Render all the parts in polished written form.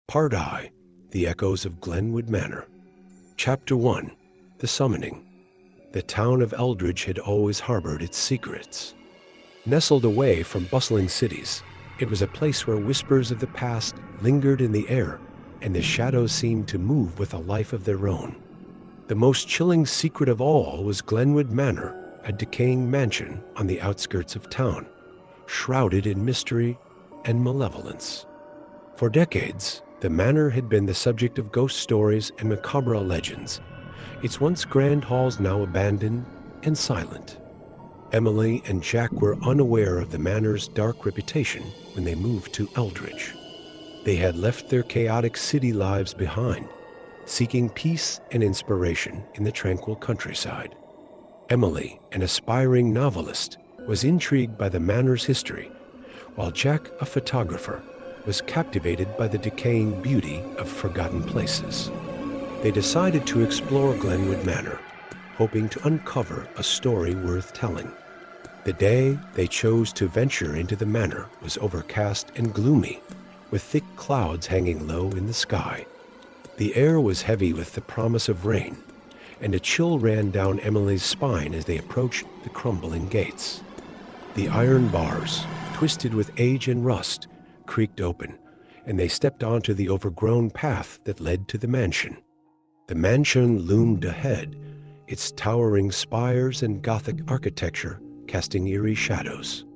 Part I, The Echoes of Glenwood Manor. Chapter 1, The Summoning. The town of Eldridge had always harbored its secrets. Nestled away from bustling cities, it was a place where whispers of the past lingered in the air, and the shadows seemed to move with a life of their own. The most chilling secret of all was Glenwood Manor, a decaying mansion on the outskirts of town, shrouded in mystery and malevolence. For decades, the manor had been the subject of ghost stories and macabre legends, its once grand halls now abandoned and silent. Emily and Jack were unaware of the manor's dark reputation when they moved to Eldridge. They had left their chaotic city lives behind, seeking peace and inspiration in the tranquil countryside. Emily, an aspiring novelist, was intrigued by the manor's history, while Jack, a photographer, was captivated by the decaying beauty of forgotten places. They decided to explore Glenwood Manor, hoping to uncover a story worth telling. The day they chose to venture into the manor was overcast and gloomy, with thick clouds hanging low in the sky. The air was heavy with the promise of rain, and a chill ran down Emily's spine as they approached the crumbling gates. The iron bars, twisted with age and rust, creaked open, and they stepped onto the overgrown path that led to the mansion. The mansion loomed ahead, its towering spires and Gothic architecture casting eerie shadows.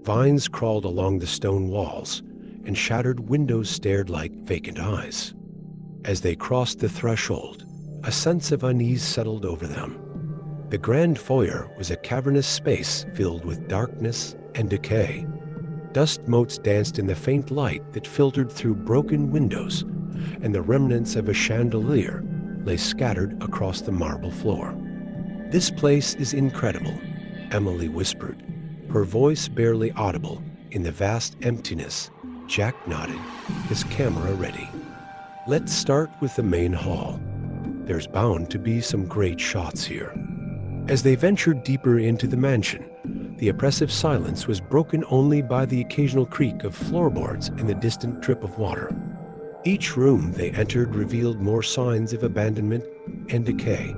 Vines crawled along the stone walls, and shattered windows stared like vacant eyes. As they crossed the threshold, a sense of unease settled over them. The grand foyer was a cavernous space filled with darkness and decay. Dust motes danced in the faint light that filtered through broken windows, and the remnants of a chandelier lay scattered across the marble floor. "This place is incredible," Emily whispered, her voice barely audible in the vast emptiness. Jack nodded, his camera ready. "Let's start with the main hall. There's bound to be some great shots here." As they ventured deeper into the mansion, the oppressive silence was broken only by the occasional creak of floorboards and the distant drip of water. Each room they entered revealed more signs of abandonment and decay.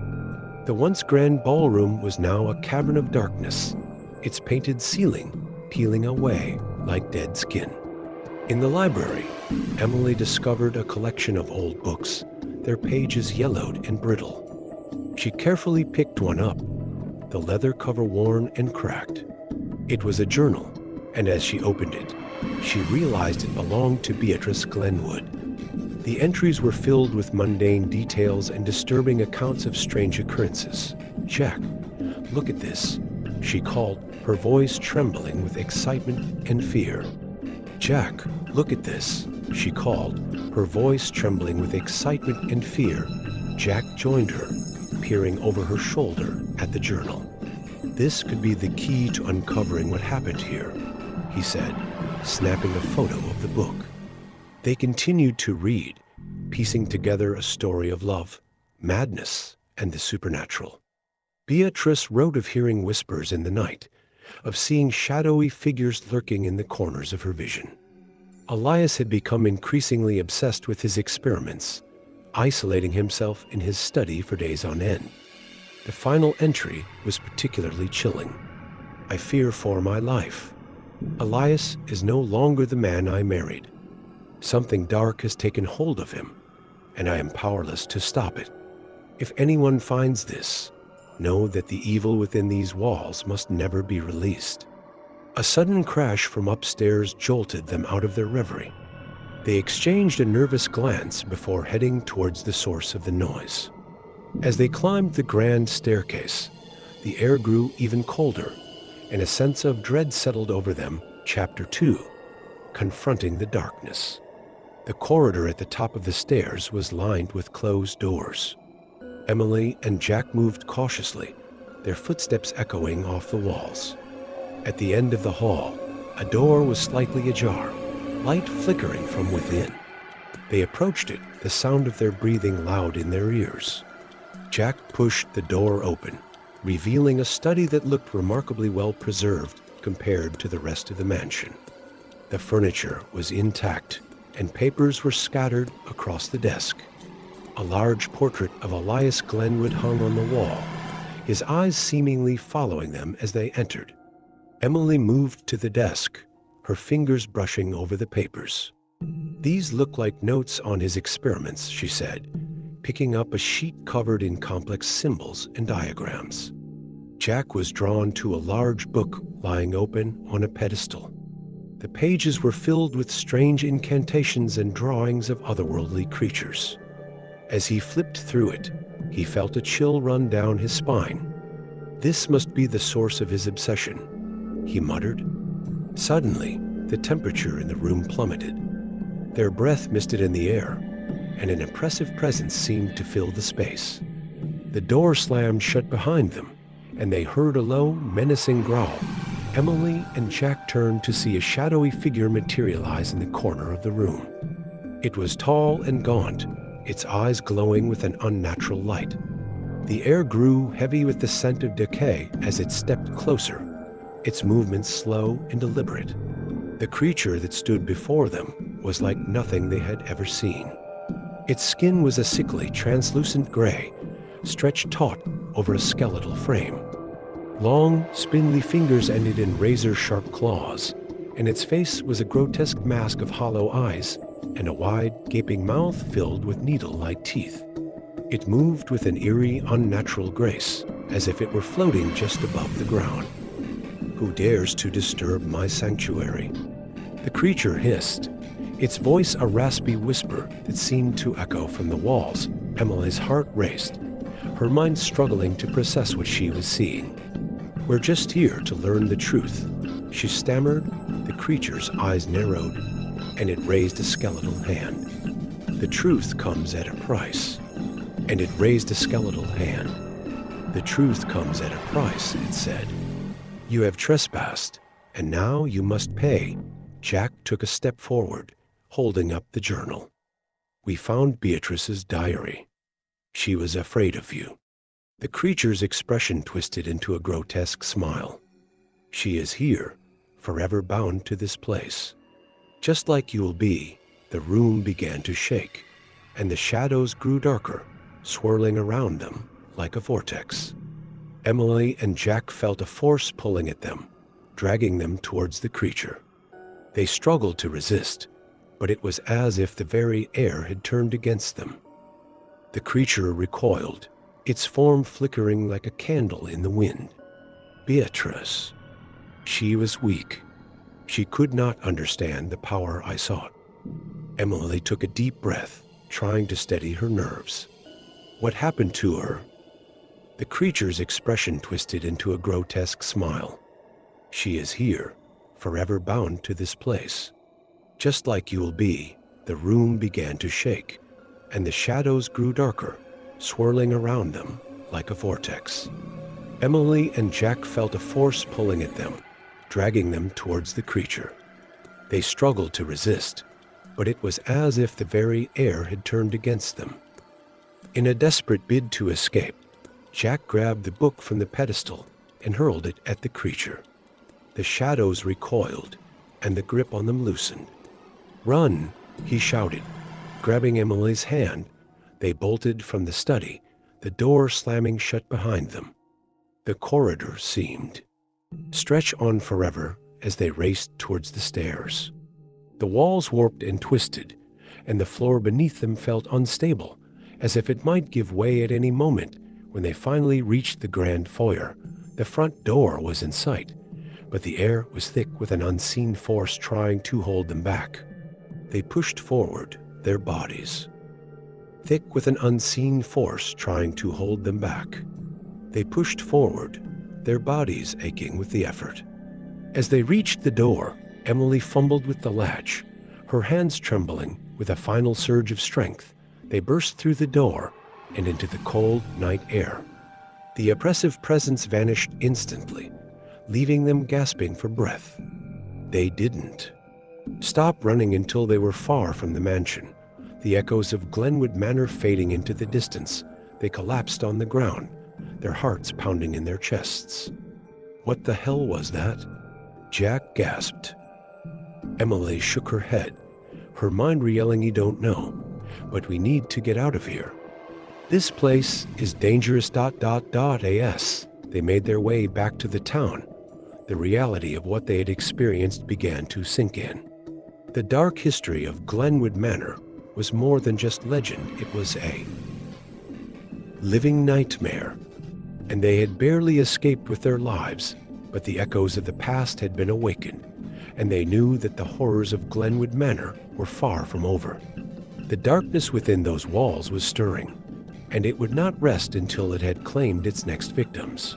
The once grand ballroom was now a cavern of darkness, its painted ceiling peeling away like dead skin. In the library, Emily discovered a collection of old books, their pages yellowed and brittle. She carefully picked one up, the leather cover worn and cracked. It was a journal, and as she opened it, she realized it belonged to Beatrice Glenwood. The entries were filled with mundane details and disturbing accounts of strange occurrences. "Jack, look at this," she called, her voice trembling with excitement and fear. "Jack, look at this," she called, her voice trembling with excitement and fear. Jack joined her, peering over her shoulder at the journal. "This could be the key to uncovering what happened here," he said, snapping a photo of the book. They continued to read, piecing together a story of love, madness, and the supernatural. Beatrice wrote of hearing whispers in the night, of seeing shadowy figures lurking in the corners of her vision. Elias had become increasingly obsessed with his experiments, isolating himself in his study for days on end. The final entry was particularly chilling. "I fear for my life. Elias is no longer the man I married. Something dark has taken hold of him, and I am powerless to stop it. If anyone finds this, know that the evil within these walls must never be released." A sudden crash from upstairs jolted them out of their reverie. They exchanged a nervous glance before heading towards the source of the noise. As they climbed the grand staircase, the air grew even colder, and a sense of dread settled over them. Chapter 2, Confronting the Darkness. The corridor at the top of the stairs was lined with closed doors. Emily and Jack moved cautiously, their footsteps echoing off the walls. At the end of the hall, a door was slightly ajar, light flickering from within. They approached it, the sound of their breathing loud in their ears. Jack pushed the door open, revealing a study that looked remarkably well preserved compared to the rest of the mansion. The furniture was intact, and papers were scattered across the desk. A large portrait of Elias Glenwood hung on the wall, his eyes seemingly following them as they entered. Emily moved to the desk, her fingers brushing over the papers. "These look like notes on his experiments," she said, picking up a sheet covered in complex symbols and diagrams. Jack was drawn to a large book lying open on a pedestal. The pages were filled with strange incantations and drawings of otherworldly creatures. As he flipped through it, he felt a chill run down his spine. "This must be the source of his obsession," he muttered. Suddenly, the temperature in the room plummeted. Their breath misted in the air, and an oppressive presence seemed to fill the space. The door slammed shut behind them, and they heard a low, menacing growl. Emily and Jack turned to see a shadowy figure materialize in the corner of the room. It was tall and gaunt, its eyes glowing with an unnatural light. The air grew heavy with the scent of decay as it stepped closer, its movements slow and deliberate. The creature that stood before them was like nothing they had ever seen. Its skin was a sickly, translucent gray, stretched taut over a skeletal frame. Long, spindly fingers ended in razor-sharp claws, and its face was a grotesque mask of hollow eyes and a wide, gaping mouth filled with needle-like teeth. It moved with an eerie, unnatural grace, as if it were floating just above the ground. "Who dares to disturb my sanctuary?" The creature hissed, its voice a raspy whisper that seemed to echo from the walls. Emily's heart raced, her mind struggling to process what she was seeing. "We're just here to learn the truth," she stammered. The creature's eyes narrowed, and it raised a skeletal hand. "The truth comes at a price." And it raised a skeletal hand. "The truth comes at a price," it said. "You have trespassed, and now you must pay." Jack took a step forward, holding up the journal. "We found Beatrice's diary. She was afraid of you." The creature's expression twisted into a grotesque smile. "She is here, forever bound to this place. Just like you will be." The room began to shake, and the shadows grew darker, swirling around them like a vortex. Emily and Jack felt a force pulling at them, dragging them towards the creature. They struggled to resist, but it was as if the very air had turned against them. The creature recoiled, its form flickering like a candle in the wind. Beatrice. She was weak. She could not understand the power I sought. Emily took a deep breath, trying to steady her nerves. "What happened to her?" The creature's expression twisted into a grotesque smile. "She is here, forever bound to this place. Just like you will be." The room began to shake, and the shadows grew darker, swirling around them like a vortex. Emily and Jack felt a force pulling at them, dragging them towards the creature. They struggled to resist, but it was as if the very air had turned against them. In a desperate bid to escape, Jack grabbed the book from the pedestal and hurled it at the creature. The shadows recoiled, and the grip on them loosened. "Run!" he shouted, grabbing Emily's hand. They bolted from the study, the door slamming shut behind them. The corridor seemed stretch on forever as they raced towards the stairs. The walls warped and twisted, and the floor beneath them felt unstable, as if it might give way at any moment. When they finally reached the grand foyer, the front door was in sight, but the air was thick with an unseen force trying to hold them back. They pushed forward, their bodies thick with an unseen force trying to hold them back. They pushed forward, their bodies aching with the effort. As they reached the door, Emily fumbled with the latch, her hands trembling. With a final surge of strength, they burst through the door and into the cold night air. The oppressive presence vanished instantly, leaving them gasping for breath. They didn't stop running until they were far from the mansion, the echoes of Glenwood Manor fading into the distance. They collapsed on the ground, their hearts pounding in their chests. "What the hell was that?" Jack gasped. Emily shook her head, her mind yelling, "You don't know, but we need to get out of here. This place is dangerous. As they made their way back to the town, the reality of what they had experienced began to sink in. The dark history of Glenwood Manor was more than just legend. It was a living nightmare, and they had barely escaped with their lives, but the echoes of the past had been awakened, and they knew that the horrors of Glenwood Manor were far from over. The darkness within those walls was stirring, and it would not rest until it had claimed its next victims.